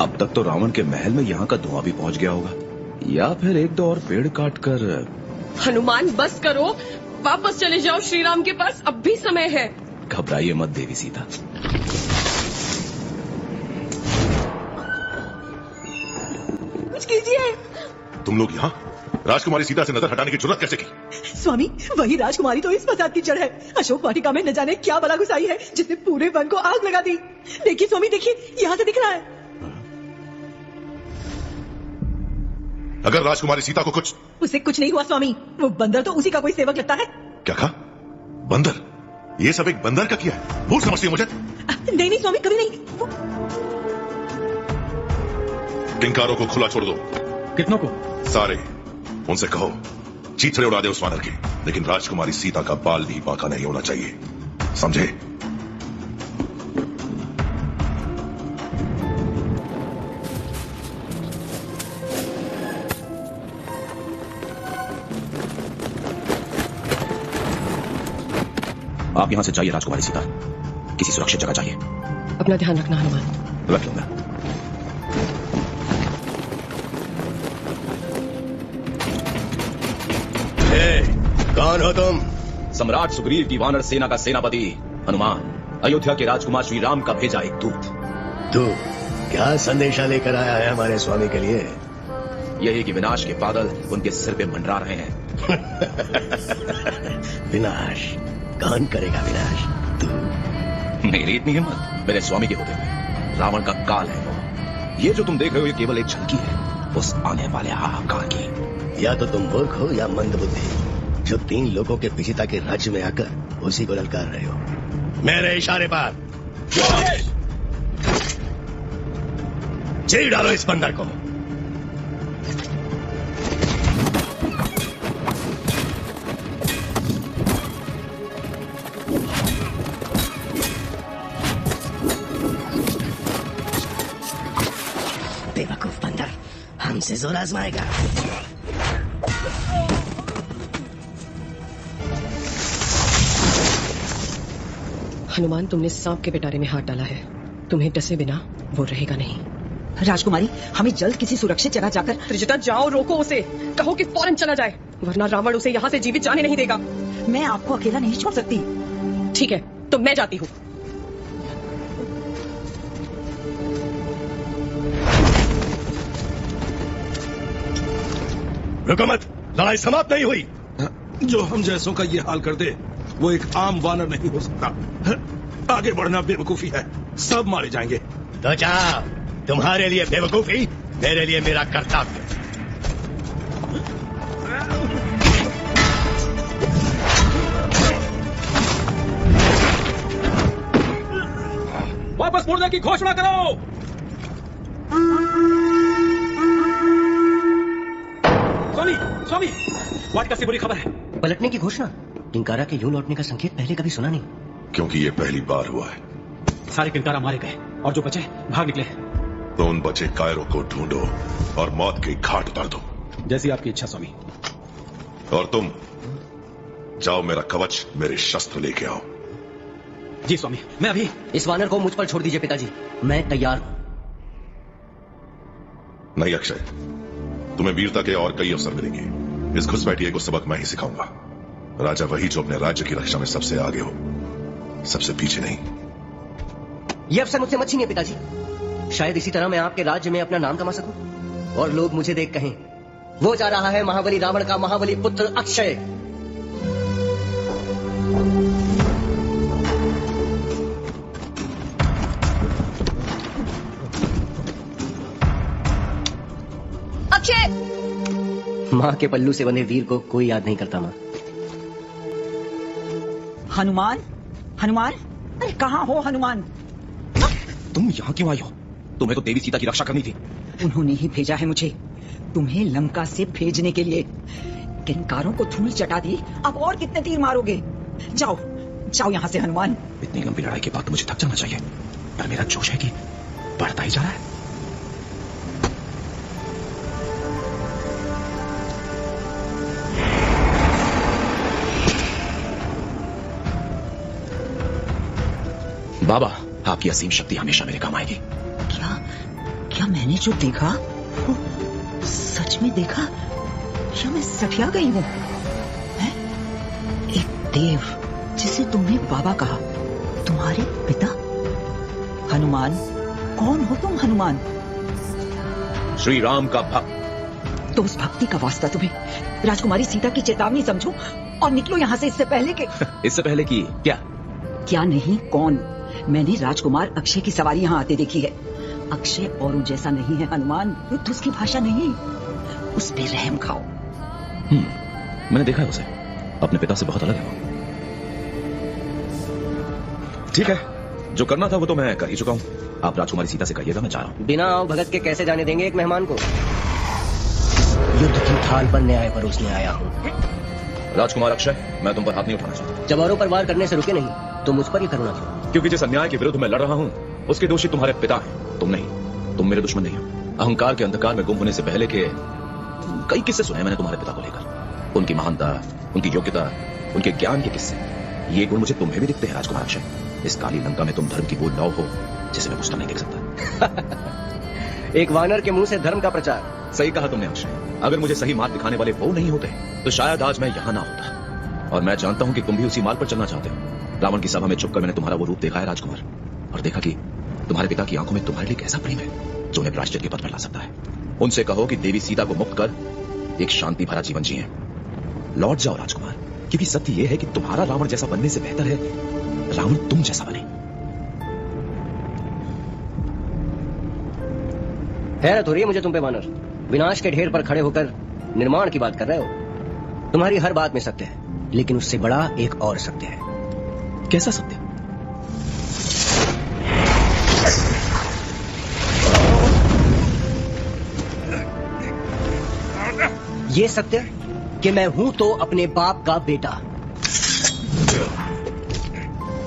अब तक तो रावण के महल में यहाँ का धुआं भी पहुँच गया होगा, या फिर एक दो और पेड़ काट कर। हनुमान बस करो, वापस चले जाओ श्री राम के पास, अब भी समय है। घबराइए मत देवी सीता। कुछ कीजिए। तुम लोग यहाँ राजकुमारी सीता से नजर हटाने की जरूरत कैसे की? स्वामी, वही राजकुमारी तो इस फसाद की जड़ है। अशोक वाटिका में न जाने क्या बला घुसाई है जिसने पूरे वन को आग लगा दी। देखिए स्वामी, देखिए, यहाँ से दिख रहा है। अगर राजकुमारी सीता को कुछ उसे कुछ नहीं हुआ स्वामी, वो बंदर तो उसी का कोई सेवक लगता है। क्या कहा? बंदर? ये सब एक बंदर का किया है? भूल समझती है मुझे? नहीं नहीं स्वामी, कभी नहीं। किंकारों को खुला छोड़ दो। कितनों को? सारे। उनसे कहो चीथड़े उड़ा दे उस वानर के, लेकिन राजकुमारी सीता का बाल भी बांका नहीं होना चाहिए, समझे? आप यहाँ से जाइए राजकुमारी सीता, किसी सुरक्षित जगह जाइए। अपना ध्यान रखना हनुमान। रख लूंगा। कौन हो तुम? सम्राट सुग्रीव की वानर सेना का सेनापति हनुमान, अयोध्या के राजकुमार श्री राम का भेजा एक दूत। तू क्या संदेशा लेकर आया है हमारे स्वामी के लिए? यही कि विनाश के बादल उनके सिर पे मंडरा रहे हैं। विनाश? कौन करेगा विनाश? तू? मेरी इतनी हिम्मत? मेरे स्वामी के होते हुए रावण का काल है वो। ये जो तुम देख रहे हो ये केवल एक झलकी है उस आने वाले हाहाकार की। या तो तुम मूर्ख हो या मंदबुद्धि, जो 3 लोगों के पिता के राज्य में आकर उसी को ललकार रहे हो। मेरे इशारे पर चीर डालो इस बंदर को। बेवकूफ बंदर हमसे जोर आजमाएगा। हनुमान, तुमने सांप के पिटारे में हाथ डाला है, तुम्हें डसे बिना वो रहेगा नहीं। राजकुमारी, हमें जल्द किसी सुरक्षित जगह जाकर। त्रिजटा, जाओ, रोको उसे, कहो कि फौरन चला जाए, वरना रावण उसे यहाँ से जीवित जाने नहीं देगा। मैं आपको अकेला नहीं छोड़ सकती। ठीक है, तो मैं जाती हूँ। रुको मत, लड़ाई समाप्त नहीं हुई। जो हम जैसों का ये हाल कर दे वो एक आम वानर नहीं हो सकता। आगे बढ़ना बेवकूफी है, सब मारे जाएंगे। तो जाओ, तुम्हारे लिए बेवकूफी, मेरे लिए मेरा कर्तव्य। वापस मुड़ने की घोषणा करो। स्वामी, स्वामी, वाटिका से बुरी खबर है। पलटने की घोषणा? किंकारा के यूं लौटने का संकेत पहले कभी सुना नहीं। क्योंकि ये पहली बार हुआ है। सारे किंकारा मारे गए और जो बचे भाग निकले। तो उन बचे कायरों को ढूंढो और मौत के घाट उतार दो। जैसी आपकी इच्छा स्वामी। और तुम जाओ, मेरा कवच, मेरे शस्त्र लेके आओ। जी स्वामी, मैं अभी। इस वानर को मुझ पर छोड़ दीजिए पिताजी, मैं तैयार हूं। नहीं अक्षय, तुम्हें वीरता के और कई अवसर मिलेंगे। इस घुसपैठिए को सबक मैं ही सिखाऊंगा। राजा वही जो अपने राज्य की रक्षा में सबसे आगे हो, सबसे पीछे नहीं। ये अवसर मुझसे मत छीनिए पिताजी। शायद इसी तरह मैं आपके राज्य में अपना नाम कमा सकूं और लोग मुझे देख कहें, वो जा रहा है महाबली रावण का महाबली पुत्र अक्षय। अक्षय! माँ के पल्लू से बंधे वीर को कोई याद नहीं करता माँ। हनुमान, हनुमान, अरे कहाँ हो हनुमान? तुम यहाँ क्यों आई हो? तुम्हें तो देवी सीता की रक्षा करनी थी। उन्होंने ही भेजा है मुझे, तुम्हें लंका से भेजने के लिए। किंकारों को धूल चटा दी, अब और कितने तीर मारोगे? जाओ, जाओ यहाँ से हनुमान। इतनी लंबी लड़ाई के बाद तो मुझे थक जाना चाहिए, पर मेरा जोश है कि बढ़ता ही जा रहा है। बाबा, आपकी असीम शक्ति हमेशा मेरे काम आएगी। क्या क्या मैंने जो देखा वो सच में देखा या मैं सठिया गई हूँ? हैं? एक देव जिसे तुमने बाबा कहा, तुम्हारे पिता हनुमान? कौन हो तुम हनुमान? श्री राम का भक्त। तो उस भक्ति का वास्ता तुम्हें राजकुमारी सीता की चेतावनी समझो और निकलो यहाँ से इससे पहले कि इससे पहले कि क्या नहीं, कौन? मैंने राजकुमार अक्षय की सवारी यहाँ आते देखी है। अक्षय औरों जैसा नहीं है हनुमान, युद्ध उसकी भाषा नहीं, उस पे रहम खाओ। मैंने देखा है उसे, अपने पिता से बहुत अलग है वो। ठीक है, जो करना था वो तो मैं कर ही चुका हूँ। आप राजकुमारी सीता से कहिएगा मैं जा रहा हूँ। बिना आओ भगत के कैसे जाने देंगे एक मेहमान को? युद्ध की थाल पर न्याय परोसने आया हूँ। राजकुमार अक्षय, मैं तुम पर हाथ नहीं उठाना चाहता। जब औरों पर वार करने से रुके नहीं तो मुझ पर ही करुणा क्यों? क्योंकि जिस अन्याय के विरुद्ध मैं लड़ रहा हूँ उसके दोषी तुम्हारे पिता हैं, तुम नहीं। तुम मेरे दुश्मन नहीं हो। अहंकार के अंधकार में गुम होने से पहले के कई किस्से सुने मैंने तुम्हारे पिता को लेकर। उनकी महानता, उनकी योग्यता, उनके ज्ञान के किस्से, ये गुण मुझे तुम्हें भी दिखते हैं राजकुमार अक्षय। इस काली लंका में तुम धर्म की वो लौ हो जिसे मैं पूछता नहीं देख सकता। एक वानर के मुंह से धर्म का प्रचार। सही कहा तुमने अक्षय। अगर मुझे सही मार्ग दिखाने वाले वो नहीं होते तो शायद आज मैं यहाँ ना होता। और मैं जानता हूँ कि तुम भी उसी मार्ग पर चलना चाहते हो। रावण की सभा में छुपकर मैंने तुम्हारा वो रूप देखा है राजकुमार, और देखा कि तुम्हारे पिता की आंखों में तुम्हारे लिए कैसा प्रेम है जो उन्हें प्रायश्चित के पद पर ला सकता है। उनसे कहो कि देवी सीता को मुक्त कर एक शांति भरा जीवन जिए। लौट जाओ राजकुमार, क्योंकि सत्य यह है कि तुम्हारा रावण जैसा बनने से बेहतर है रावण तुम जैसा बने। हैरत हो रही है मुझे तुम पे वानर। विनाश के ढेर पर खड़े होकर निर्माण की बात कर रहे हो। तुम्हारी हर बात में सत्य है, लेकिन उससे बड़ा एक और सत्य है। कैसा सत्य? ये सत्य कि मैं हूं तो अपने बाप का बेटा।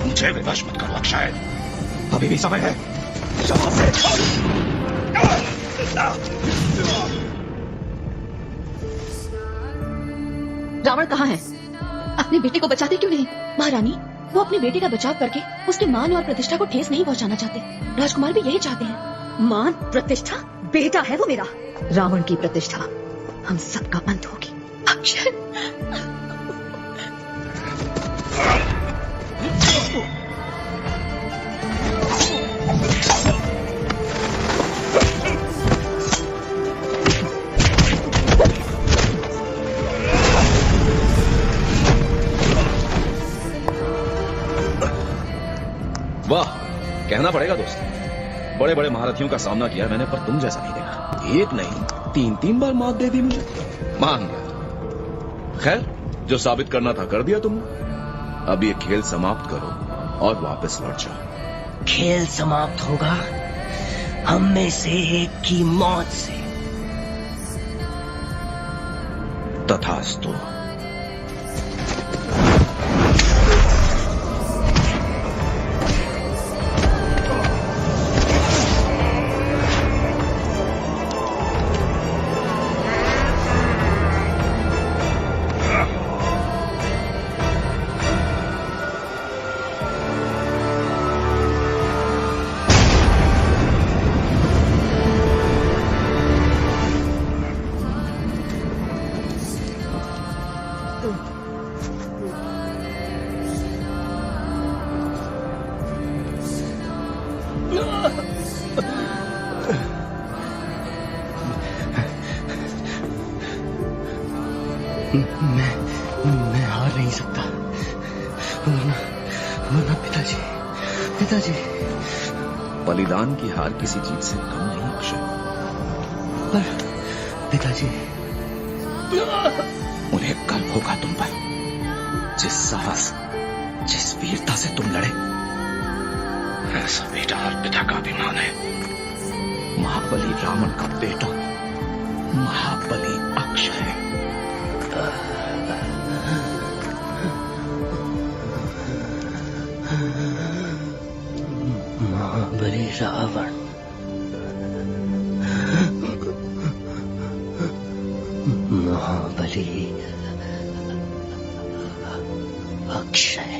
मुझे विवश मत करो अक्षय, अभी भी समय है। रावण कहाँ है? अपने बेटे को बचाते क्यों नहीं? महारानी, वो अपने बेटे का बचाव करके उसके मान और प्रतिष्ठा को ठेस नहीं पहुंचाना चाहते। राजकुमार भी यही चाहते हैं। मान, प्रतिष्ठा? बेटा है वो मेरा। रावण की प्रतिष्ठा हम सबका अंत होगी। अक्षय, वाह, कहना पड़ेगा दोस्त, बड़े बड़े महारथियों का सामना किया मैंने, पर तुम जैसा नहीं देखा। एक नहीं 3 बार मात दे दी मुझे। मान गया। खैर, जो साबित करना था कर दिया तुमने। अब ये खेल समाप्त करो और वापस लौट जाओ। खेल समाप्त होगा हम में से एक की मौत से। तथास्तु। मैं हार नहीं सकता, वरना पिताजी। बलिदान की हार किसी चीज से कम नहीं अक्षय। पर पिताजी, उन्हें गर्व होगा तुम पर। जिस साहस, जिस वीरता से तुम लड़े, ऐसा बेटा हर पिता का अभिमान है। महाबली रावण का बेटा, महाबली अक्षय। महाबली रावण, महाबली अक्षय।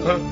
हाँ?